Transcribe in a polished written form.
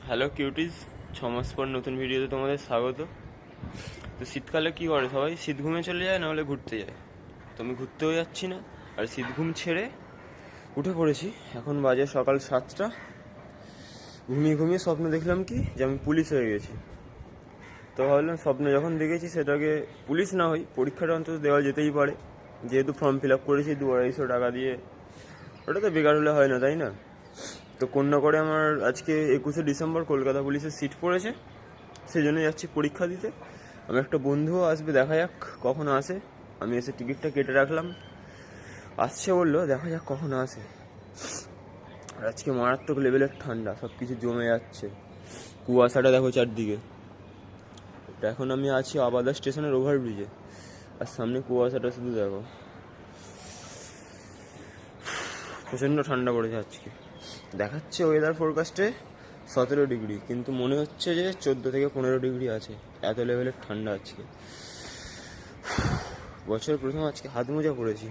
Hello কিউটিজ, 6 মাস পর নতুন ভিডিওতে তোমাদের স্বাগত। তো শীতকালে কি করে সবাই? শীত ঘুমে চলে যায়, না হলে ঘুরতে যায়। তো আমি ঘুরতেও যাচ্ছি না, আর শীত ঘুম ছেড়ে উঠে পড়েছি। এখন বাজে সকাল 7টা। ঘুমিয়ে ঘুমিয়ে স্বপ্ন দেখলাম কি যে আমি পুলিশ হয়ে গেছি। তো ভাবলাম স্বপ্নে যখন দেখেছি সেটাকে পুলিশ না হই, পরীক্ষাটা অন্তত দেওয়া যেতেই পারে, যেহেতু ফর্ম ফিল আপ করেছি 200-250 টাকা দিয়ে। ওটা তো বেকার হলে হয় না, তাই না? তো কোন না করে আমার আজকে 21শে ডিসেম্বর কলকাতা পুলিশের সিট পড়েছে, সেই জন্য যাচ্ছি পরীক্ষা দিতে। আমার একটা বন্ধুও আসবে, দেখা যাক কখন আসে। আমি এসে টিকিটটা কেটে রাখলাম, আসছে বললো, দেখা যাক কখন আসে। আর আজকে মারাত্মক লেভেলের ঠান্ডা, সব কিছু জমে যাচ্ছে। কুয়াশাটা দেখো চারদিকে। এটা এখন আমি আছি আবাদা স্টেশনের ওভারব্রিজে, আর সামনে কুয়াশাটা শুধু দেখো। প্রচণ্ড ঠান্ডা পড়েছে আজকে। দেখাচ্ছে ওয়েদার ফোরকাস্টে 17 ডিগ্রি, কিন্তু মনে হচ্ছে যে 14 থেকে 15 ডিগ্রি আছে। এত লেভেলের ঠান্ডা আজকে। বছরের প্রথম আজকে হাত মোজা পরেছি।